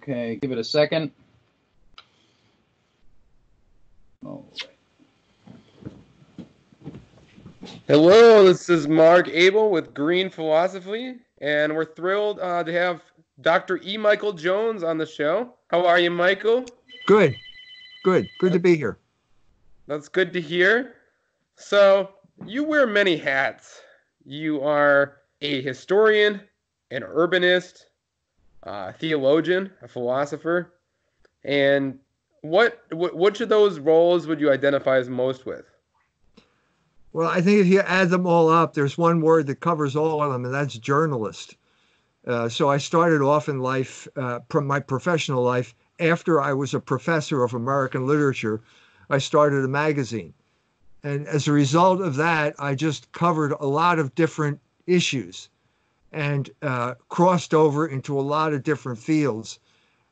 Okay, give it a second. All right. Hello, this is Mark Abell with Green Philosophy, and we're thrilled to have Dr. E. Michael Jones on the show. How are you, Michael? Good to be here. That's good to hear. So, you wear many hats. You are a historian, an urbanist, a theologian, a philosopher, and which of those roles would you identify as most with? Well, I think if you add them all up, there's one word that covers all of them, and that's journalist. So I started off in life, from my professional life, after I was a professor of American literature, I started a magazine. And as a result of that, I just covered a lot of different issues and crossed over into a lot of different fields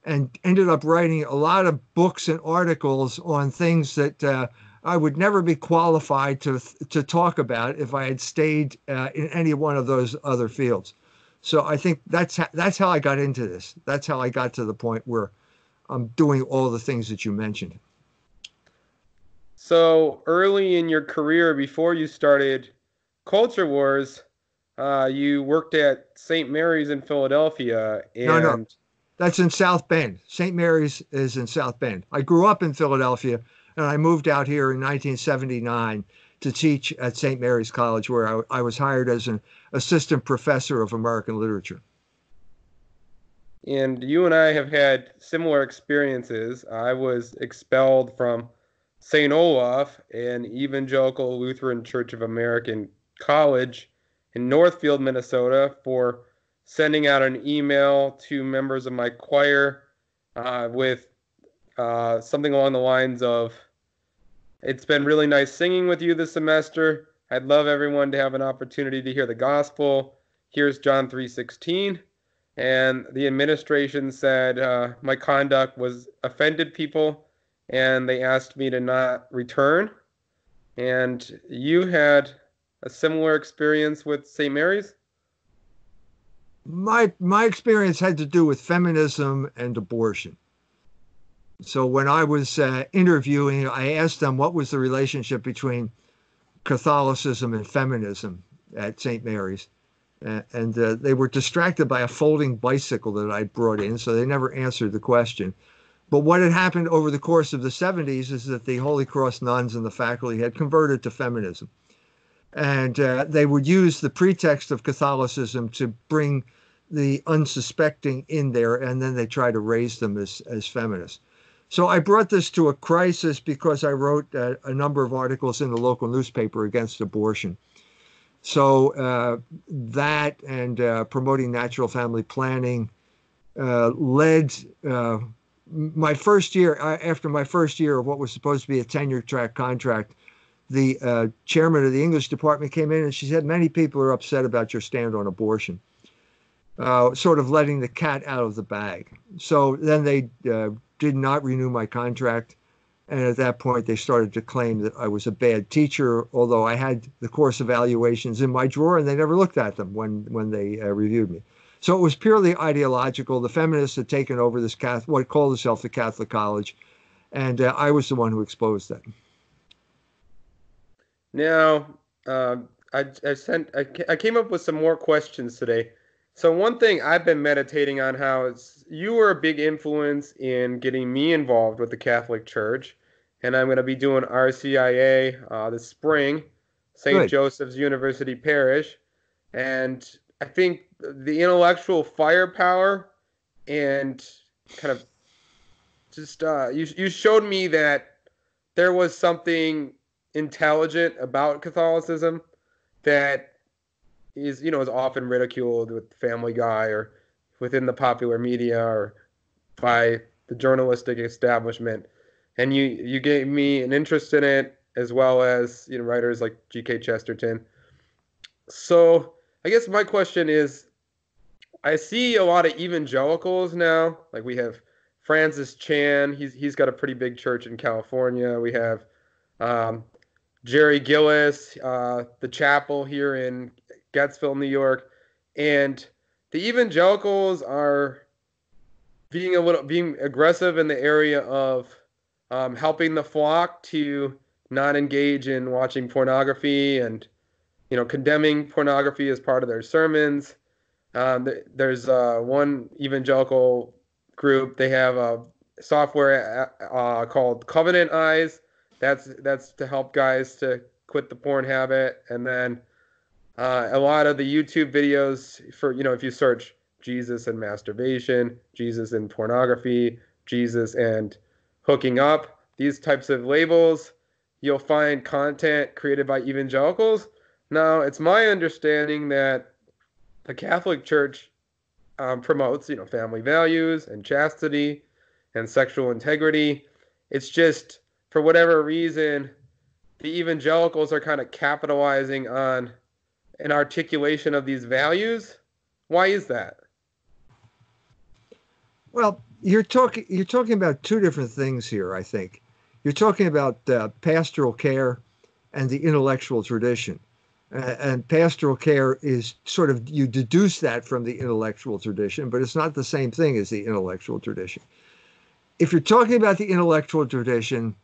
and ended up writing a lot of books and articles on things that I would never be qualified to talk about if I had stayed in any one of those other fields. So I think that's how I got into this. That's how I got to the point where I'm doing all the things that you mentioned. So early in your career, before you started Culture Wars, you worked at St. Mary's in Philadelphia. No, that's in South Bend. St. Mary's is in South Bend. I grew up in Philadelphia, and I moved out here in 1979 to teach at St. Mary's College, where I was hired as an assistant professor of American literature. And you and I have had similar experiences. I was expelled from St. Olaf, an Evangelical Lutheran Church of American college in Northfield, Minnesota, for sending out an email to members of my choir with something along the lines of, "It's been really nice singing with you this semester. I'd love everyone to have an opportunity to hear the gospel. Here's John 3:16. And the administration said my conduct was offended people, and they asked me to not return. And you had a similar experience with St. Mary's? My experience had to do with feminism and abortion. So when I was interviewing, I asked them what was the relationship between Catholicism and feminism at St. Mary's. And they were distracted by a folding bicycle that I brought in, so they never answered the question. But what had happened over the course of the 70s is that the Holy Cross nuns and the faculty had converted to feminism. And they would use the pretext of Catholicism to bring the unsuspecting in there, and then they try to raise them as feminists. So I brought this to a crisis because I wrote a number of articles in the local newspaper against abortion. So that and promoting natural family planning led my first year, after my first year of what was supposed to be a tenure track contract, the chairman of the English department came in and she said, "Many people are upset about your stand on abortion," sort of letting the cat out of the bag. So then they did not renew my contract. And at that point, they started to claim that I was a bad teacher, although I had the course evaluations in my drawer and they never looked at them when they reviewed me. So it was purely ideological. The feminists had taken over this what called itself the Catholic College, and I was the one who exposed that. Now, I came up with some more questions today. So one thing I've been meditating on how is you were a big influence in getting me involved with the Catholic Church, and I'm going to be doing RCIA this spring, St. Joseph's University Parish, and I think the intellectual firepower and kind of just you showed me that there was something intelligent about Catholicism that is often ridiculed with Family Guy or within the popular media or by the journalistic establishment, and you gave me an interest in it as well as writers like G.K. Chesterton. So I guess my question is, I see a lot of evangelicals now. Like we have Francis Chan. He's got a pretty big church in California. We have Jerry Gillis, the chapel here in Gettsville, New York, and the evangelicals are being aggressive in the area of helping the flock to not engage in watching pornography and condemning pornography as part of their sermons. There's one evangelical group. They have a software called Covenant Eyes. That's to help guys to quit the porn habit. And then a lot of the YouTube videos for if you search Jesus and masturbation, Jesus and pornography, Jesus and hooking up, these types of labels, you'll find content created by evangelicals. Now, it's my understanding that the Catholic Church promotes, family values and chastity and sexual integrity. It's just, for whatever reason, the evangelicals are kind of capitalizing on an articulation of these values. Why is that? Well, you're talking about two different things here, I think. You're talking about pastoral care and the intellectual tradition. And pastoral care is sort of, you deduce that from the intellectual tradition, but it's not the same thing as the intellectual tradition. If you're talking about the intellectual tradition,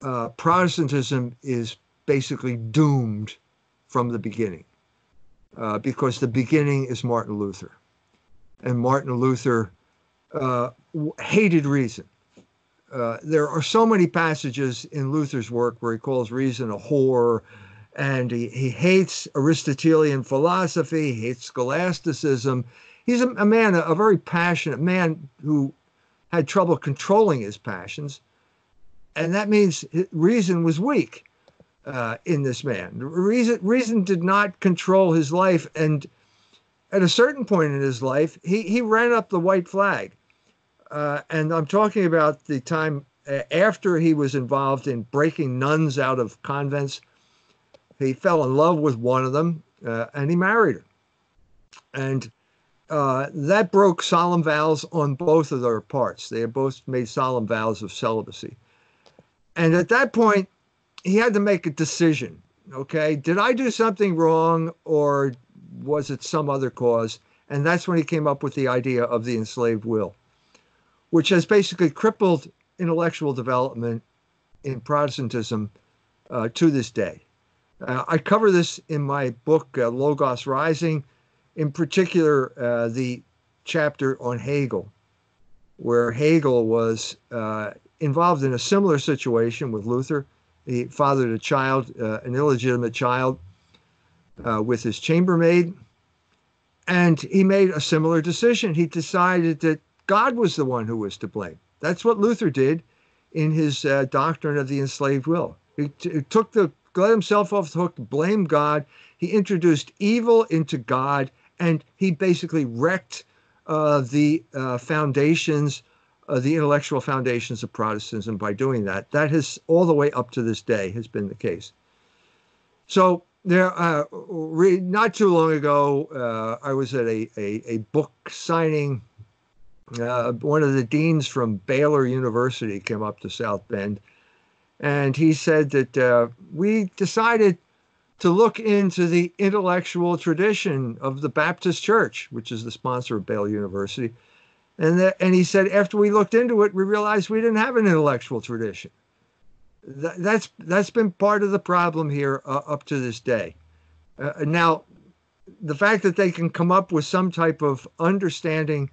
Protestantism is basically doomed from the beginning, because the beginning is Martin Luther. And Martin Luther hated reason. There are so many passages in Luther's work where he calls reason a whore, and he hates Aristotelian philosophy, he hates scholasticism. He's a man, a very passionate man who had trouble controlling his passions. And that means reason was weak in this man. Reason did not control his life. And at a certain point in his life, he ran up the white flag. And I'm talking about the time after he was involved in breaking nuns out of convents. He fell in love with one of them, and he married her. And that broke solemn vows on both of their parts. They had both made solemn vows of celibacy. And at that point, he had to make a decision. Okay, did I do something wrong, or was it some other cause? And that's when he came up with the idea of the enslaved will, which has basically crippled intellectual development in Protestantism to this day. I cover this in my book, Logos Rising, in particular the chapter on Hegel, where Hegel was involved in a similar situation with Luther. He fathered a child, an illegitimate child, with his chambermaid, and he made a similar decision. He decided that God was the one who was to blame. That's what Luther did in his doctrine of the enslaved will. He let himself off the hook, blamed God. He introduced evil into God, and he basically wrecked the foundations, the intellectual foundations of Protestantism by doing that. That has, all the way up to this day, has been the case. So there, not too long ago, I was at a book signing. One of the deans from Baylor University came up to South Bend, and he said that we decided to look into the intellectual tradition of the Baptist Church, which is the sponsor of Baylor University. And he said, after we looked into it, we realized we didn't have an intellectual tradition. That's been part of the problem here up to this day. Now, the fact that they can come up with some type of understanding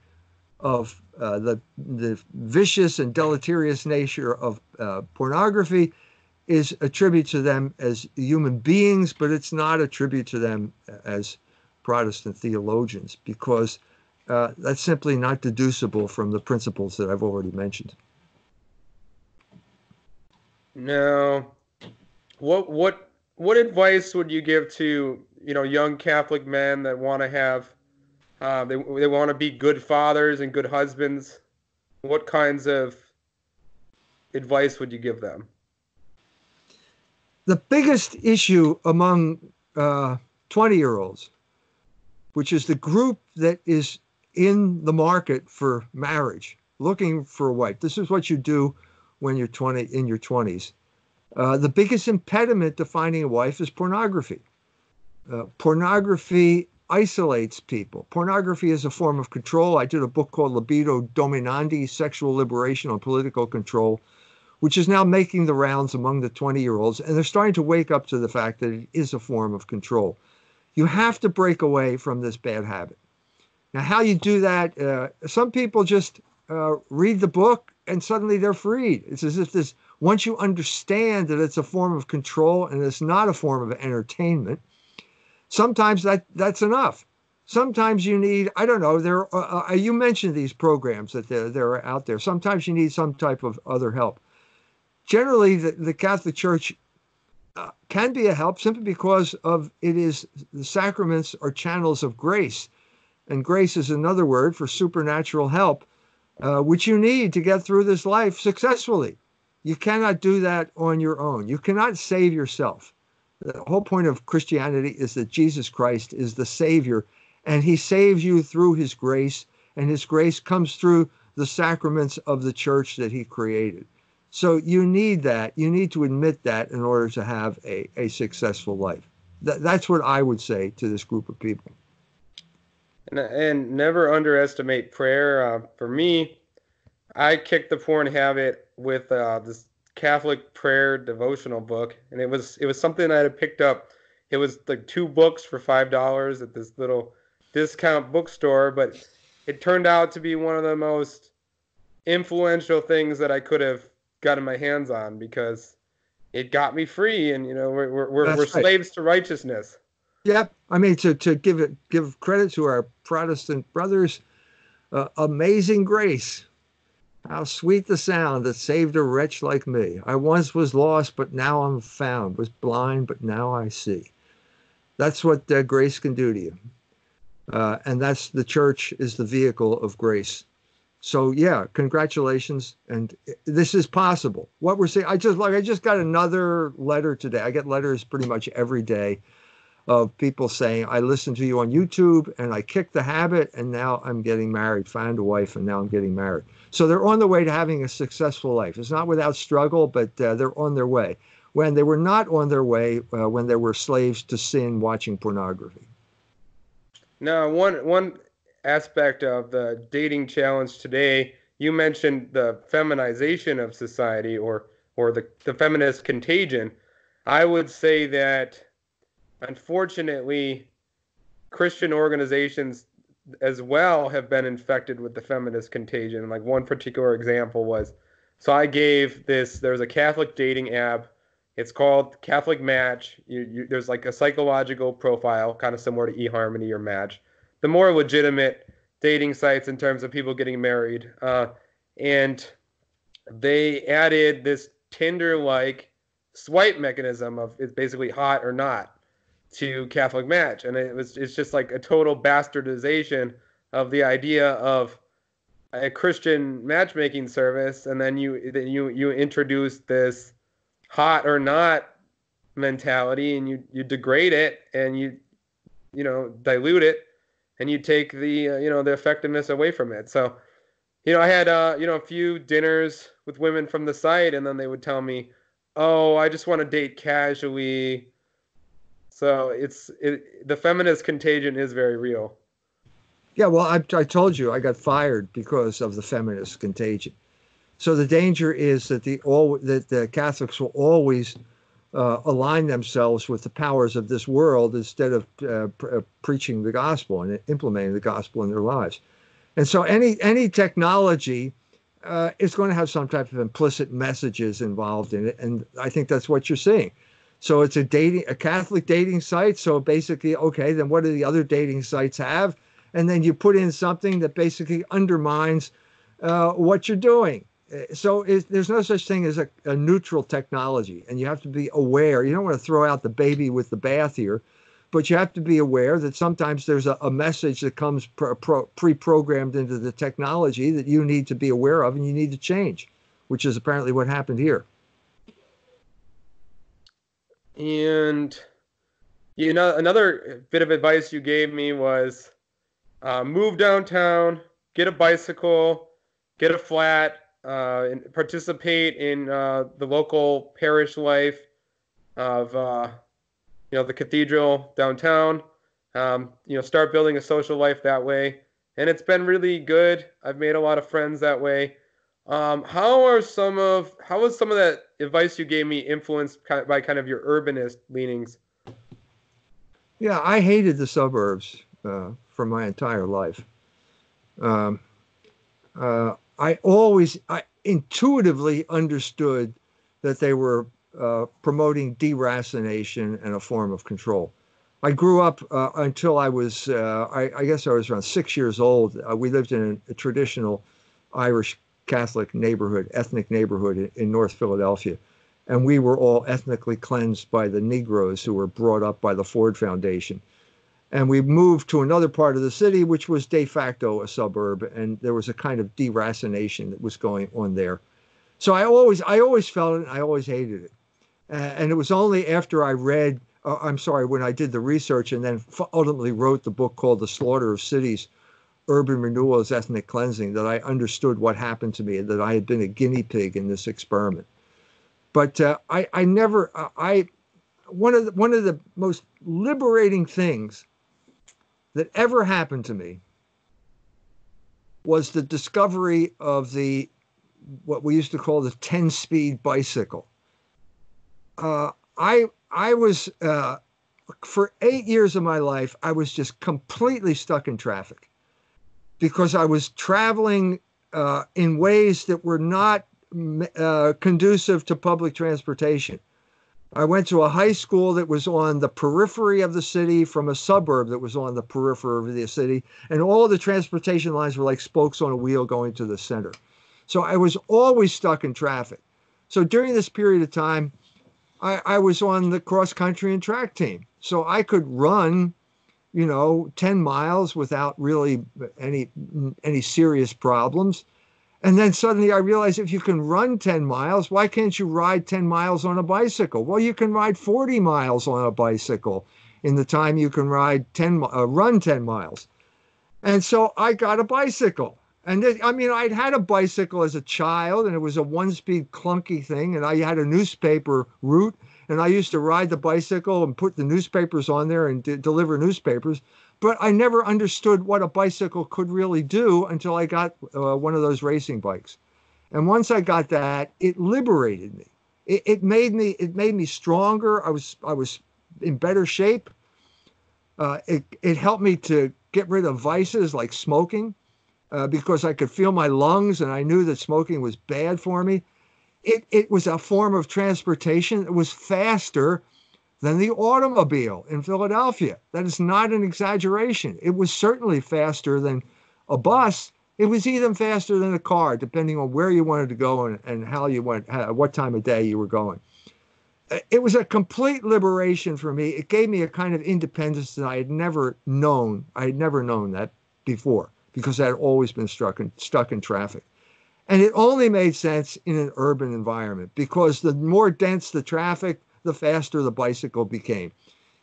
of the vicious and deleterious nature of pornography is a tribute to them as human beings, but it's not a tribute to them as Protestant theologians, because that's simply not deducible from the principles that I've already mentioned. Now, what advice would you give to young Catholic men that want to have they want to be good fathers and good husbands? What kinds of advice would you give them? The biggest issue among 20-year-olds, which is the group that is in the market for marriage, looking for a wife. This is what you do when you're in your 20s. The biggest impediment to finding a wife is pornography. Pornography isolates people. Pornography is a form of control. I did a book called Libido Dominandi, Sexual Liberation and Political Control, which is now making the rounds among the 20-year-olds, and they're starting to wake up to the fact that it is a form of control. You have to break away from this bad habit. Now, how you do that, some people just read the book and suddenly they're freed. It's as if this, once you understand that it's a form of control and it's not a form of entertainment, sometimes that's enough. Sometimes you need, I don't know, you mentioned these programs that they're out there. Sometimes you need some type of other help. Generally, the Catholic Church can be a help simply because of the sacraments are channels of grace. And grace is another word for supernatural help, which you need to get through this life successfully. You cannot do that on your own. You cannot save yourself. The whole point of Christianity is that Jesus Christ is the Savior, and he saves you through his grace, and his grace comes through the sacraments of the church that he created. So you need that. You need to admit that in order to have a successful life. That's what I would say to this group of people. And never underestimate prayer. For me, I kicked the porn habit with this Catholic prayer devotional book, and it was something I had picked up. It was like 2 books for $5 at this little discount bookstore, but it turned out to be one of the most influential things that I could have gotten my hands on, because it got me free, and we're slaves to righteousness. Yep. I mean, to give credit to our Protestant brothers, amazing grace. How sweet the sound that saved a wretch like me. I once was lost, but now I'm found. Was blind, but now I see. That's what grace can do to you. And that's the church is the vehicle of grace. So yeah, congratulations. And this is possible. What we're saying, I just got another letter today. I get letters pretty much every day of people saying, I listened to you on YouTube and I kicked the habit and now I'm getting married, found a wife, and now I'm getting married. So they're on the way to having a successful life. It's not without struggle, but they're on their way. When they were not on their way, when they were slaves to sin watching pornography. Now, one aspect of the dating challenge today, you mentioned the feminization of society, or the feminist contagion. I would say that unfortunately Christian organizations as well have been infected with the feminist contagion. Like one particular example was, so I gave there's a Catholic dating app. It's called Catholic Match. There's like a psychological profile, kind of similar to eHarmony or Match, the more legitimate dating sites in terms of people getting married. And they added this Tinder-like swipe mechanism of it's basically hot or not to Catholic Match. And it's just like a total bastardization of the idea of a Christian matchmaking service. And then you introduce this hot or not mentality, and you degrade it, and you dilute it, and you take the the effectiveness away from it. So I had a few dinners with women from the site, and then they would tell me, oh, I just want to date casually. So the feminist contagion is very real. Yeah, well, I told you I got fired because of the feminist contagion. So the danger is that the Catholics will always align themselves with the powers of this world instead of preaching the gospel and implementing the gospel in their lives. And so any technology is going to have some type of implicit messages involved in it, and I think that's what you're seeing. So it's a Catholic dating site. So basically, okay, then what do the other dating sites have? And then you put in something that basically undermines what you're doing. So there's no such thing as a neutral technology, and you have to be aware. You don't want to throw out the baby with the bath here, but you have to be aware that sometimes there's a message that comes pre-programmed into the technology that you need to be aware of and you need to change, which is apparently what happened here. And another bit of advice you gave me was move downtown, get a bicycle, get a flat, and participate in the local parish life of the cathedral downtown. start building a social life that way. And it's been really good. I've made a lot of friends that way. How was some of that advice you gave me influenced by kind of your urbanist leanings? Yeah, I hated the suburbs for my entire life. Um, I intuitively understood that they were promoting deracination and a form of control. I grew up until I was, I guess I was around 6 years old. We lived in a traditional Irish Catholic neighborhood, ethnic neighborhood in North Philadelphia. And we were all ethnically cleansed by the Negroes who were brought up by the Ford Foundation. And we moved to another part of the city, which was de facto a suburb, and there was a kind of deracination that was going on there. So I always felt it, and I always hated it. And it was only after I read, when I did the research and then ultimately wrote the book called The Slaughter of Cities, Urban Renewal as Ethnic Cleansing, that I understood what happened to me, and that I had been a guinea pig in this experiment. But I never, one of the most liberating things that ever happened to me was the discovery of what we used to call the 10-speed bicycle. I was for 8 years of my life, I was just completely stuck in traffic because I was traveling in ways that were not conducive to public transportation. I went to a high school that was on the periphery of the city from a suburb that was on the periphery of the city, and all the transportation lines were like spokes on a wheel going to the center. So I was always stuck in traffic. So during this period of time, I was on the cross country and track team. So I could run, 10 miles without really any serious problems. And then suddenly I realized if you can run 10 miles, why can't you ride 10 miles on a bicycle? Well, you can ride 40 miles on a bicycle in the time you can run 10 miles. And so I got a bicycle. And I'd had a bicycle as a child, and it was a one-speed clunky thing, and I had a newspaper route, and I used to ride the bicycle and put the newspapers on there and deliver newspapers. But I never understood what a bicycle could really do until I got one of those racing bikes. And once I got that, it liberated me. It made me stronger. I was in better shape. It helped me to get rid of vices like smoking because I could feel my lungs and I knew that smoking was bad for me. It was a form of transportation. It was faster than the automobile in Philadelphia. That is not an exaggeration. It was certainly faster than a bus. It was even faster than a car, depending on where you wanted to go and how you went, what time of day you were going. It was a complete liberation for me. It gave me a kind of independence that I had never known. I had never known that before because I had always been stuck in traffic. And it only made sense in an urban environment because the more dense the traffic, the faster the bicycle became.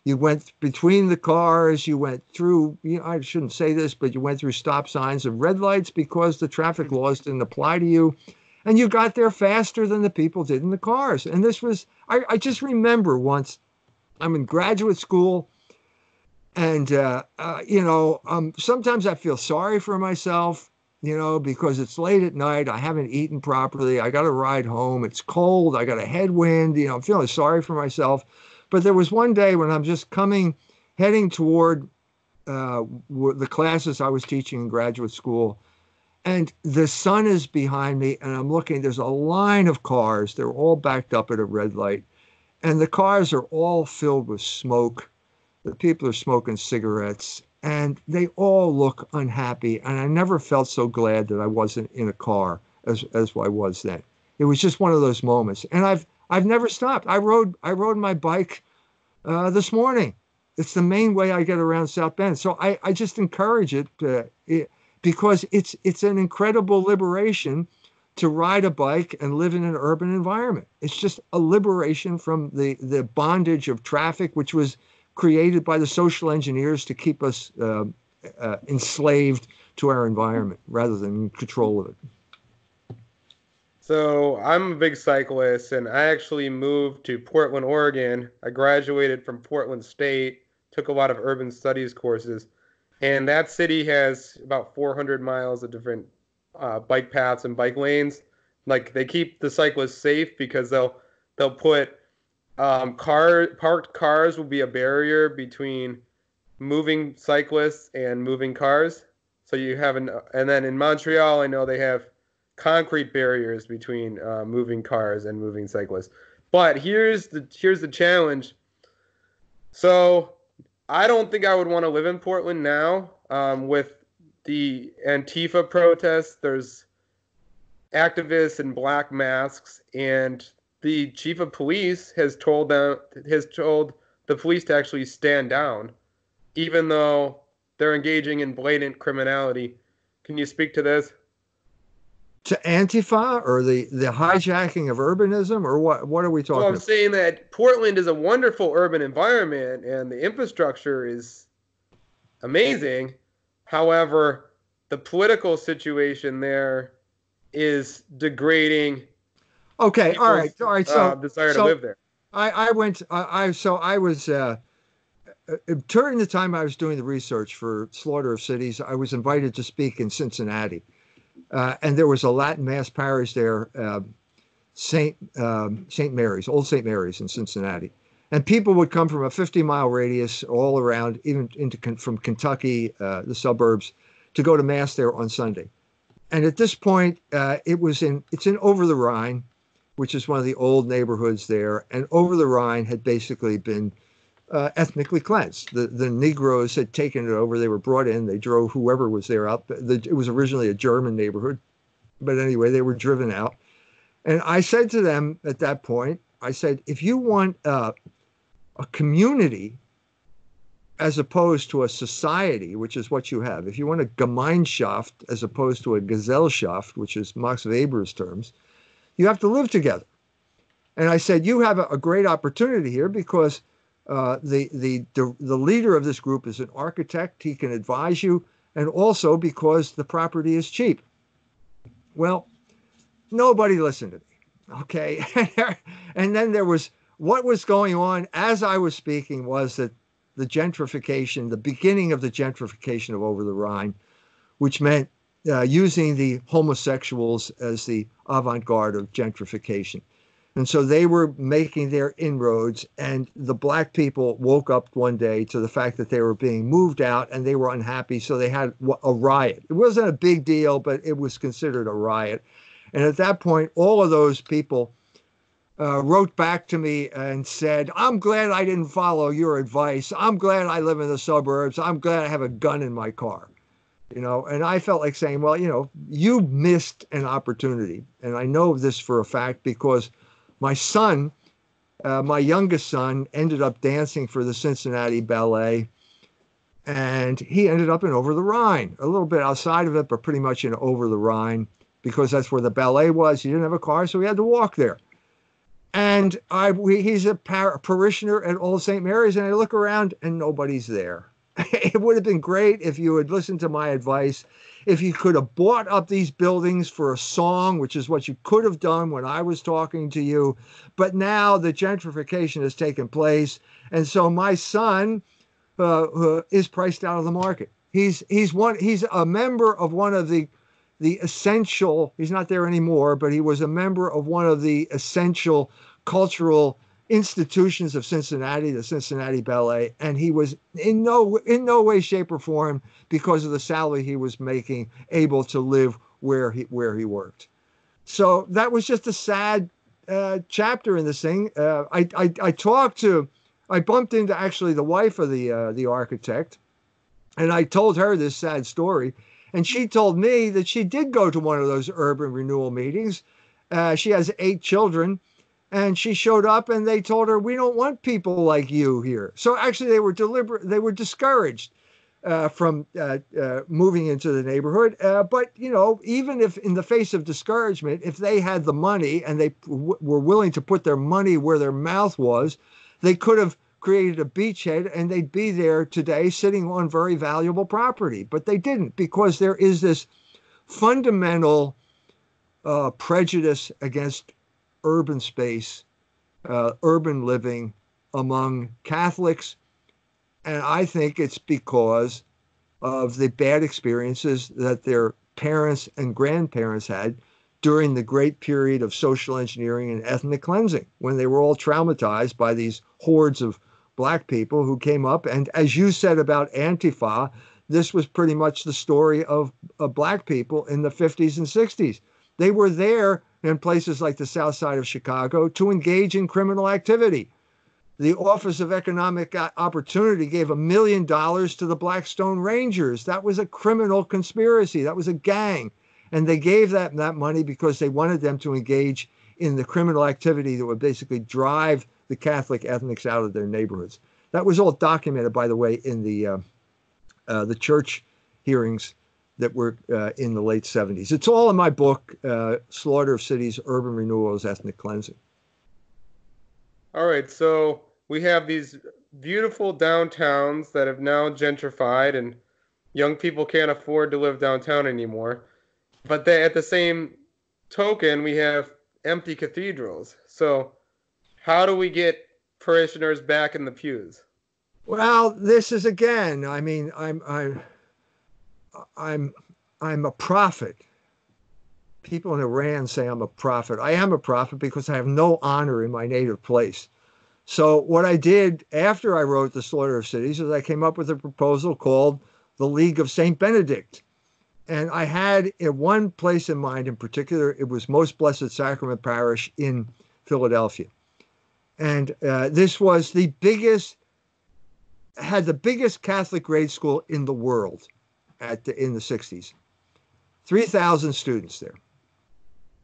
You went between the cars, you went through, I shouldn't say this, but you went through stop signs and red lights because the traffic laws didn't apply to you. And you got there faster than the people did in the cars. And this was, I just remember once I'm in graduate school and, sometimes I feel sorry for myself, because it's late at night. I haven't eaten properly. I got to ride home. It's cold. I got a headwind. I'm feeling sorry for myself. But there was one day when I'm just heading toward the classes I was teaching in graduate school. And the sun is behind me. And I'm looking. There's a line of cars. They're all backed up at a red light. And the cars are all filled with smoke. The people are smoking cigarettes. And they all look unhappy. And I never felt so glad that I wasn't in a car as I was then. It was just one of those moments. And I've never stopped. I rode my bike this morning. It's the main way I get around South Bend. So I just encourage it because it's an incredible liberation to ride a bike and live in an urban environment. It's just a liberation from the bondage of traffic, which was created by the social engineers to keep us enslaved to our environment rather than in control of it. So I'm a big cyclist, and I actually moved to Portland, Oregon. I graduated from Portland State took a lot of urban studies courses. And that city has about 400 miles of different bike paths and bike lanes. Like they keep the cyclists safe because they'll put parked cars will be a barrier between moving cyclists and moving cars. So you have and then in Montreal, I know they have concrete barriers between moving cars and moving cyclists. But here's the challenge. So I don't think I would want to live in Portland now. With the Antifa protests, there's activists in black masks, and the chief of police has told the police to actually stand down, even though they're engaging in blatant criminality. Can you speak to this? To Antifa or the hijacking of urbanism, or what are we talking Well, I'm about? saying that Portland is a wonderful urban environment and the infrastructure is amazing. However, the political situation there is degrading. Okay, all right. So desire to live there. I was during the time I was doing the research for Slaughter of Cities, I was invited to speak in Cincinnati. And there was a Latin Mass parish there, St. Mary's, Old St. Mary's in Cincinnati. And people would come from a 50-mile radius all around, even from Kentucky, the suburbs, to go to Mass there on Sunday. And at this point, it's in Over the Rhine, which is one of the old neighborhoods there. And Over the Rhine had basically been ethnically cleansed. The Negroes had taken it over. They were brought in. They drove whoever was there out. It was originally a German neighborhood. But anyway, they were driven out. And I said to them at that point, I said, if you want a community as opposed to a society, which is what you have, if you want a Gemeinschaft as opposed to a Gesellschaft, which is Max Weber's terms, you have to live together. And I said, you have a great opportunity here because the leader of this group is an architect. He can advise you, and also because the property is cheap. Well, nobody listened to me. Okay, and then what was going on as I was speaking was that the gentrification, the beginning of the gentrification of Over the Rhine, which meant using the homosexuals as the avant-garde of gentrification. And so they were making their inroads, and the black people woke up one day to the fact that they were being moved out and they were unhappy. So they had a riot. It wasn't a big deal, but it was considered a riot. And at that point, all of those people wrote back to me and said, I'm glad I didn't follow your advice. I'm glad I live in the suburbs. I'm glad I have a gun in my car. And I felt like saying, well, you missed an opportunity. And I know this for a fact because my son, my youngest son, ended up dancing for the Cincinnati Ballet, and he ended up in Over the Rhine, a little bit outside of it, but pretty much in Over the Rhine, because that's where the ballet was. He didn't have a car, so he had to walk there. And he's a parishioner at Old St. Mary's, and I look around, and nobody's there. It would have been great if you had listened to my advice, if you could have bought up these buildings for a song, which is what you could have done when I was talking to you. But now the gentrification has taken place. And so my son is priced out of the market. He's a member of one of the essential, he's not there anymore, but he was a member of one of the essential cultural institutions of Cincinnati, the Cincinnati Ballet, and he was in no way, shape, or form, because of the salary he was making, able to live where he worked. So that was just a sad chapter in this thing. I bumped into actually the wife of the architect, and I told her this sad story, and she told me that she did go to one of those urban renewal meetings. She has 8 children. And she showed up and they told her, we don't want people like you here. So actually they were discouraged from moving into the neighborhood. But, even if in the face of discouragement, if they had the money and they were willing to put their money where their mouth was, they could have created a beachhead and they'd be there today sitting on very valuable property. But they didn't, because there is this fundamental prejudice against urban space, urban living among Catholics And I think it's because of the bad experiences that their parents and grandparents had during the great period of social engineering and ethnic cleansing, when they were all traumatized by these hordes of black people who came up. And as you said about Antifa, this was pretty much the story of black people in the 50s and 60s. They were there in places like the South Side of Chicago to engage in criminal activity. The Office of Economic Opportunity gave $1 million to the Blackstone Rangers. That was a criminal conspiracy. That was a gang. And they gave that money because they wanted them to engage in the criminal activity that would basically drive the Catholic ethnics out of their neighborhoods. That was all documented, by the way, in the church hearings that were in the late 70s. It's all in my book, Slaughter of Cities, Urban Renewal as Ethnic Cleansing. All right, so we have these beautiful downtowns that have now gentrified, and young people can't afford to live downtown anymore. But at the same token, we have empty cathedrals. So how do we get parishioners back in the pews? Well, this is again, I mean, I'm a prophet. People in Iran say I'm a prophet. I am a prophet because I have no honor in my native place. So what I did after I wrote The Slaughter of Cities is I came up with a proposal called the League of St Benedict. And I had one place in mind in particular. It was Most Blessed Sacrament Parish in Philadelphia. And this was had the biggest Catholic grade school in the world in the 60s. 3,000 students there.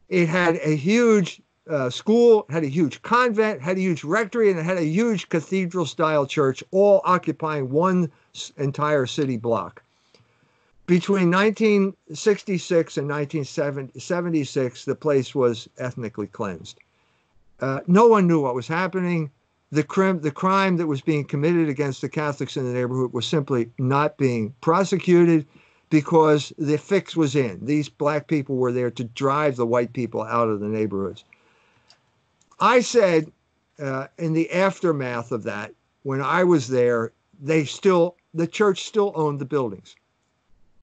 It had a huge school, had a huge convent, had a huge rectory, and it had a huge cathedral-style church, all occupying one entire city block. Between 1966 and 1976, the place was ethnically cleansed. No one knew what was happening. The crime that was being committed against the Catholics in the neighborhood was simply not being prosecuted because the fix was in. These black people were there to drive the white people out of the neighborhoods. I said in the aftermath of that, when I was there, the church still owned the buildings.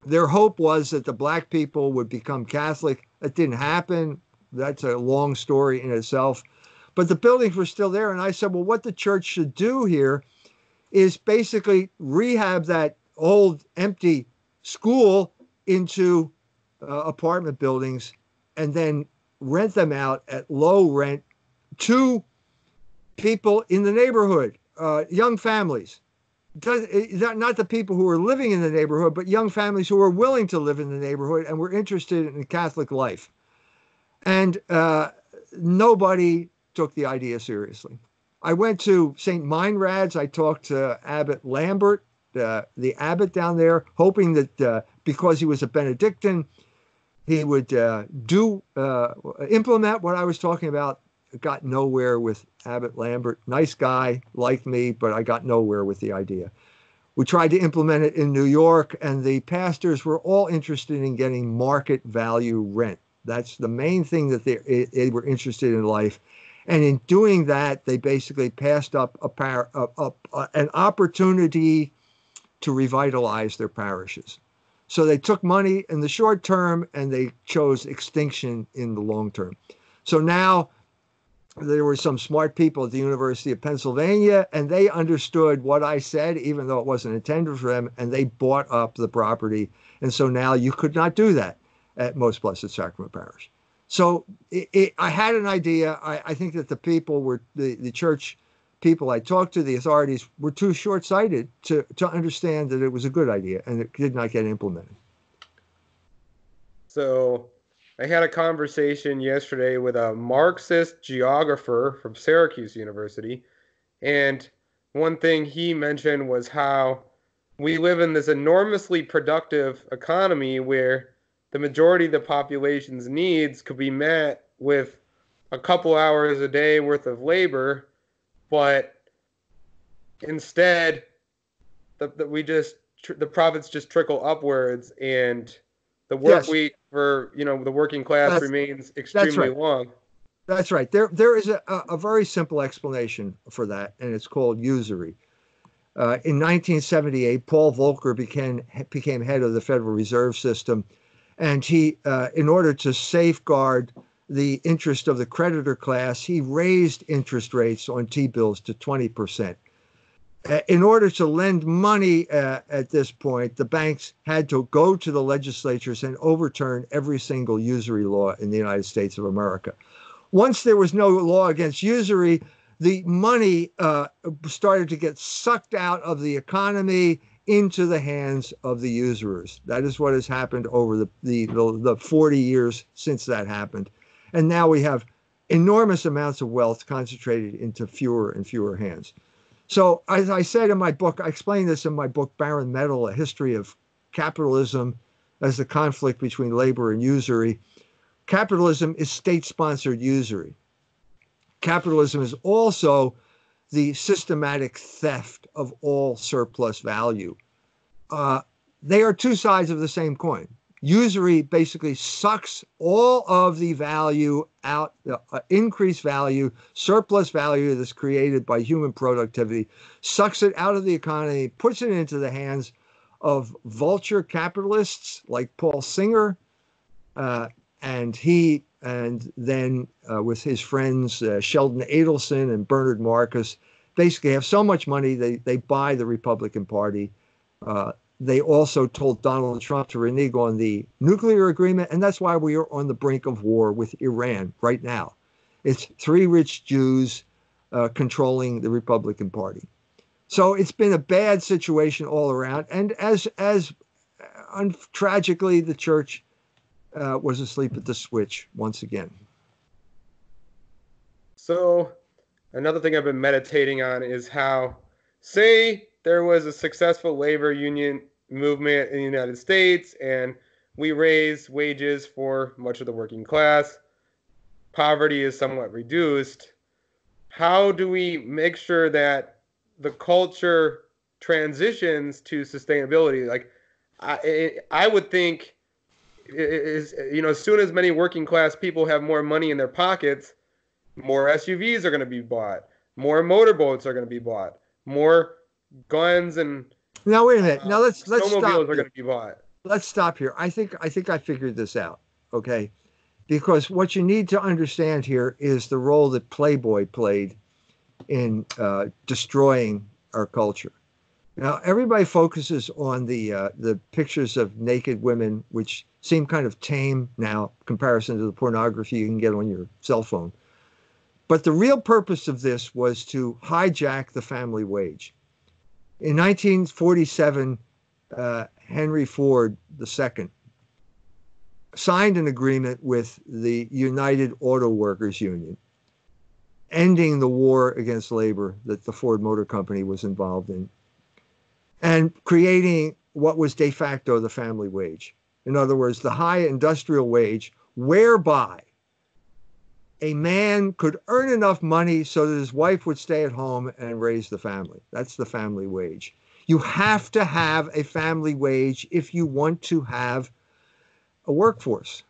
Their hope was that the black people would become Catholic. That didn't happen. That's a long story in itself. But the buildings were still there. And I said, well, what the church should do here is basically rehab that old empty school into apartment buildings and then rent them out at low rent to people in the neighborhood, young families. Not the people who are living in the neighborhood, but young families who are willing to live in the neighborhood and were interested in Catholic life. And nobody took the idea seriously. I went to St. Meinrad's. I talked to Abbot Lambert, the abbot down there, hoping that because he was a Benedictine, he would implement what I was talking about. Got nowhere with Abbot Lambert. Nice guy, liked me, but I got nowhere with the idea. We tried to implement it in New York, and the pastors were all interested in getting market value rent. That's the main thing that they were interested in life. And in doing that, they basically passed up an opportunity to revitalize their parishes. So they took money in the short term, and they chose extinction in the long term. So now there were some smart people at the University of Pennsylvania, and they understood what I said, even though it wasn't intended for them, and they bought up the property. And so now you could not do that at Most Blessed Sacrament Parish. So I had an idea. I think that the people were, the church people I talked to, the authorities, were too short-sighted to understand that it was a good idea, and it did not get implemented. So I had a conversation yesterday with a Marxist geographer from Syracuse University, and one thing he mentioned was how we live in this enormously productive economy where the majority of the population's needs could be met with a couple hours a day worth of labor, but instead the profits just trickle upwards, and the work week for the working class remains extremely long. That's right. There is a very simple explanation for that, and it's called usury. In 1978, Paul Volcker became head of the Federal Reserve System, and he, in order to safeguard the interest of the creditor class, he raised interest rates on T-bills to 20%. In order to lend money at this point, the banks had to go to the legislatures and overturn every single usury law in the United States of America. Once there was no law against usury, the money started to get sucked out of the economy into the hands of the usurers. That is what has happened over the 40 years since that happened. And now we have enormous amounts of wealth concentrated into fewer and fewer hands. So as I said in my book, I explain this in my book, Barren Metal, A History of Capitalism as the Conflict Between Labor and Usury. Capitalism is state-sponsored usury. Capitalism is also the systematic theft of all surplus value. They are two sides of the same coin. Usury basically sucks all of the value out, increased value, surplus value that's created by human productivity, sucks it out of the economy, puts it into the hands of vulture capitalists like Paul Singer, and then with his friends Sheldon Adelson and Bernard Marcus, basically have so much money they buy the Republican Party. They also told Donald Trump to renege on the nuclear agreement, and that's why we are on the brink of war with Iran right now. It's three rich Jews controlling the Republican Party. So it's been a bad situation all around, and as tragically, the church was asleep at the switch once again. So another thing I've been meditating on is how, say there was a successful labor union movement in the United States and we raise wages for much of the working class, poverty is somewhat reduced. How do we make sure that the culture transitions to sustainability? Like, I would think, as soon as many working class people have more money in their pockets, more SUVs are going to be bought, more motorboats are going to be bought, more guns and now wait a minute. Now let's stop. Snowmobiles are going to be bought. Let's stop here. I think I figured this out. Okay, because what you need to understand here is the role that Playboy played in destroying our culture. Now everybody focuses on the pictures of naked women, which seem kind of tame now in comparison to the pornography you can get on your cell phone. But the real purpose of this was to hijack the family wage. In 1947, Henry Ford II signed an agreement with the United Auto Workers Union, ending the war against labor that the Ford Motor Company was involved in, and creating what was de facto the family wage. In other words, the high industrial wage, whereby a man could earn enough money so that his wife would stay at home and raise the family. That's the family wage. You have to have a family wage if you want to have a workforce,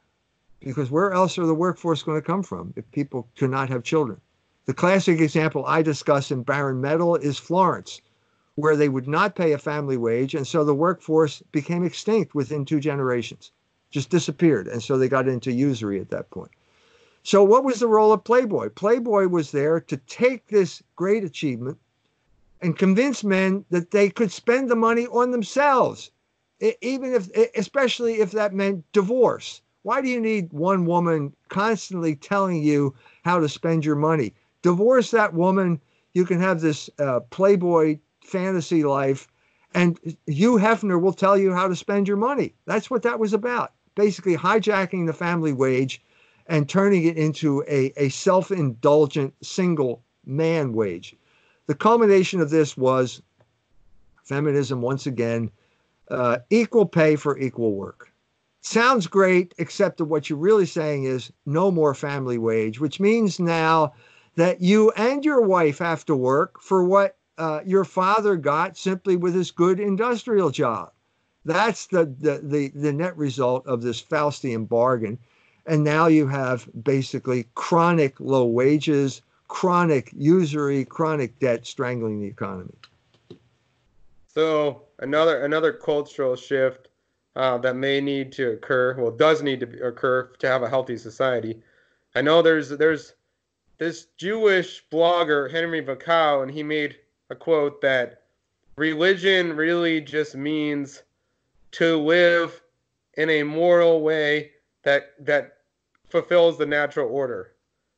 because where else are the workforce going to come from if people cannot have children? The classic example I discuss in Barren Metal is Florence, where they would not pay a family wage, and so the workforce became extinct within 2 generations, just disappeared, and so they got into usury at that point. So what was the role of Playboy? Playboy was there to take this great achievement and convince men that they could spend the money on themselves, especially if that meant divorce. Why do you need one woman constantly telling you how to spend your money? Divorce that woman. You can have this Playboy fantasy life, and Hugh Hefner will tell you how to spend your money. That's what that was about. Basically hijacking the family wage and turning it into a self-indulgent single man wage. The culmination of this was feminism once again, equal pay for equal work. Sounds great, except that what you're really saying is no more family wage, which means now that you and your wife have to work for what your father got simply with his good industrial job. That's the net result of this Faustian bargain. And now you have basically chronic low wages, chronic usury, chronic debt strangling the economy. So another cultural shift that may need to occur, well, does need to occur to have a healthy society. I know there's this Jewish blogger Henry Vakow, and he made a quote that religion really just means to live in a moral way that fulfills the natural order.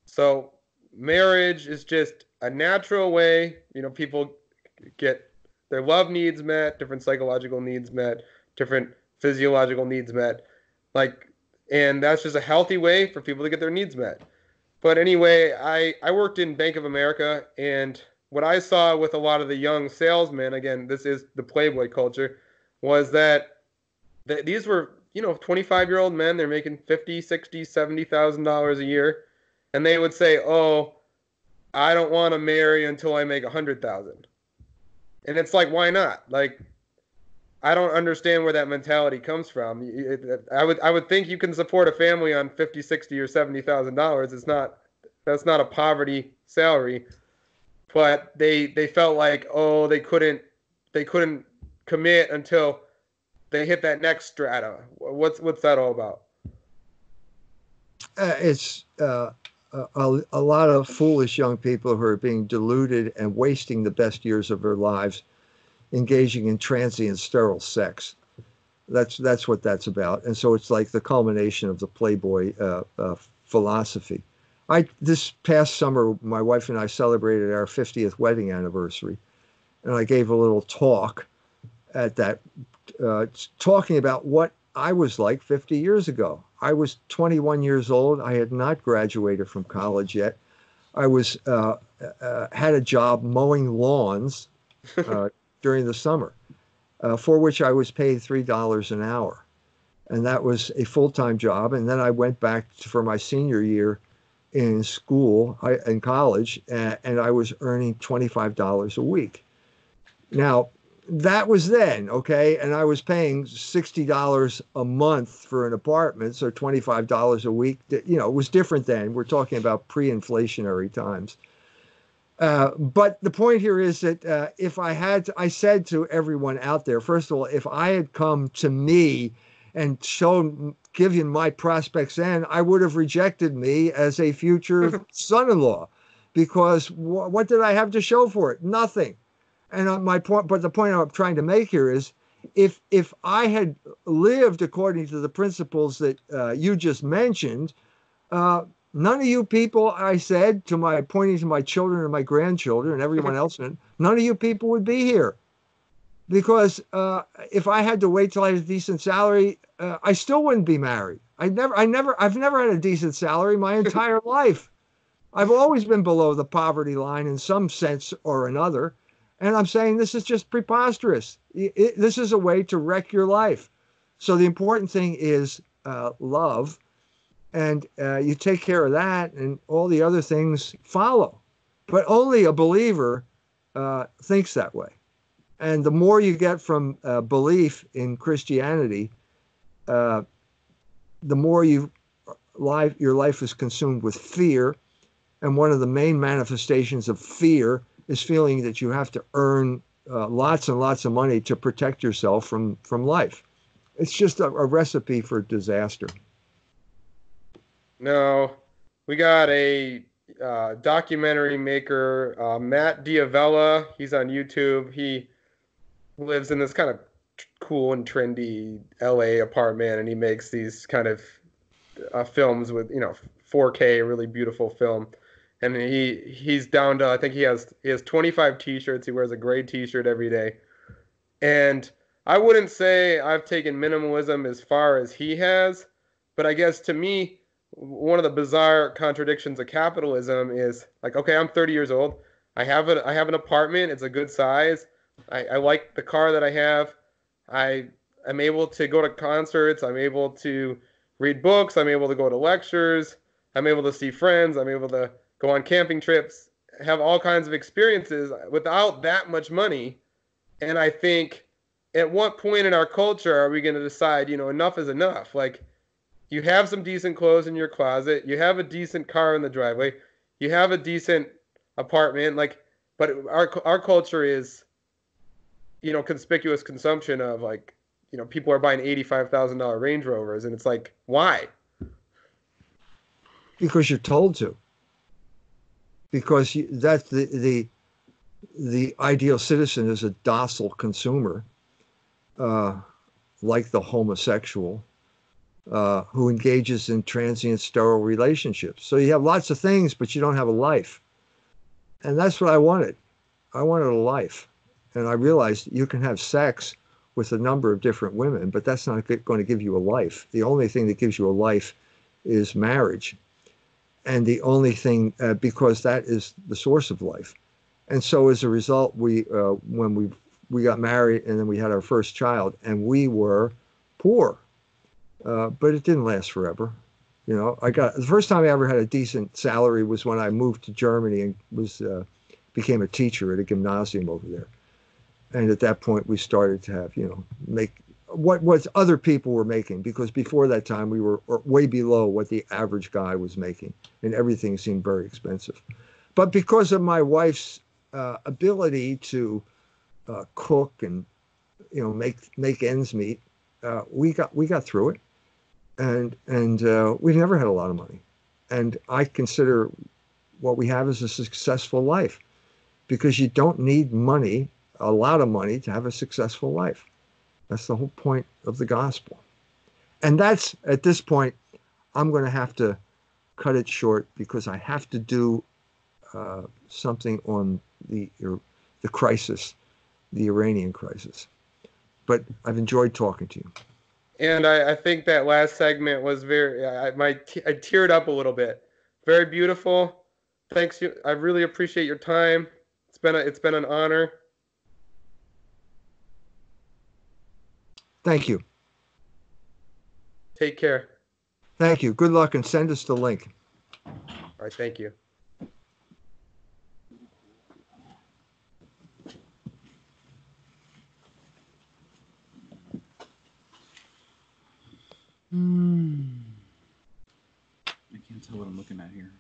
So marriage is just a natural way, people get their love needs met, different psychological needs met, different physiological needs met. Like, and that's just a healthy way for people to get their needs met. But anyway, I worked in Bank of America, and what I saw with a lot of the young salesmen, again, this is the Playboy culture, was that these were, 25-year-old men. They're making 50, 60, $70,000 a year, and they would say, "Oh, I don't want to marry until I make 100,000." And it's like, why not? Like, I don't understand where that mentality comes from. I would think you can support a family on 50, 60, or $70,000. That's not a poverty salary. But they felt like, oh, they couldn't commit until they hit that next strata. What's that all about? It's a lot of foolish young people who are being deluded and wasting the best years of their lives engaging in transient sterile sex. That's what that's about. And so it's like the culmination of the Playboy philosophy. This past summer, my wife and I celebrated our 50th wedding anniversary, and I gave a little talk at that, talking about what I was like 50 years ago. I was 21 years old. I had not graduated from college yet. I was had a job mowing lawns during the summer, for which I was paid $3 an hour, and that was a full-time job. And then I went back for my senior year in school, in college, and I was earning $25 a week. Now, that was then, okay, and I was paying $60 a month for an apartment, so $25 a week. It was different then. We're talking about pre-inflationary times. But the point here is that if I said to everyone out there, first of all, if I had come to me and given my prospects then, I would have rejected me as a future son-in-law, because what did I have to show for it? Nothing. And but the point I'm trying to make here is, if I had lived according to the principles that you just mentioned, none of you people, I said, pointing to my children and my grandchildren and everyone else, none of you people would be here. Because if I had to wait till I had a decent salary, I still wouldn't be married. I've never had a decent salary my entire life. I've always been below the poverty line in some sense or another. And I'm saying this is just preposterous. This is a way to wreck your life. So the important thing is love. And you take care of that, and all the other things follow. But only a believer thinks that way. And the more you get from belief in Christianity, the more your life is consumed with fear. And one of the main manifestations of fear is feeling that you have to earn lots and lots of money to protect yourself from life. It's just a recipe for disaster. No, we got a documentary maker, Matt Diavella. He's on YouTube. He lives in this kind of cool and trendy LA apartment, and he makes these kind of films with 4K, really beautiful film. And he's down to, I think he has 25 T-shirts. He wears a gray T-shirt every day. And I wouldn't say I've taken minimalism as far as he has, but I guess to me, one of the bizarre contradictions of capitalism is like, okay, I'm 30 years old. I have an apartment. It's a good size. I like the car that I have. I'm able to go to concerts. I'm able to read books. I'm able to go to lectures. I'm able to see friends. I'm able to go on camping trips, have all kinds of experiences without that much money. And I think, at what point in our culture are we going to decide, enough is enough? Like, you have some decent clothes in your closet, you have a decent car in the driveway, you have a decent apartment, but our culture is conspicuous consumption of like, people are buying $85,000 Range Rovers, and it's like, why? Because you're told to. Because that's the ideal citizen is a docile consumer, like the homosexual, who engages in transient sterile relationships. So you have lots of things, but you don't have a life. And that's what I wanted. I wanted a life. And I realized you can have sex with a number of different women, but that's not going to give you a life. The only thing that gives you a life is marriage. And the only thing, because that is the source of life. And so as a result, when we got married and then we had our first child, and we were poor, but it didn't last forever. The first time I ever had a decent salary was when I moved to Germany and became a teacher at a gymnasium over there. And at that point, we started to have, make what other people were making, because before that time, we were way below what the average guy was making, and everything seemed very expensive. But because of my wife's ability to cook and, make ends meet, we got through it. And we've never had a lot of money. And I consider what we have as a successful life, because you don't need money, a lot of money, to have a successful life. That's the whole point of the gospel. And that's, at this point, I'm going to have to cut it short, because I have to do something on the crisis, the Iranian crisis. But I've enjoyed talking to you. And I think that last segment was I teared up a little bit. Very beautiful. Thanks. I really appreciate your time. It's been an honor. Thank you. Take care. Thank you. Good luck, and send us the link. All right. Thank you. I can't tell what I'm looking at here.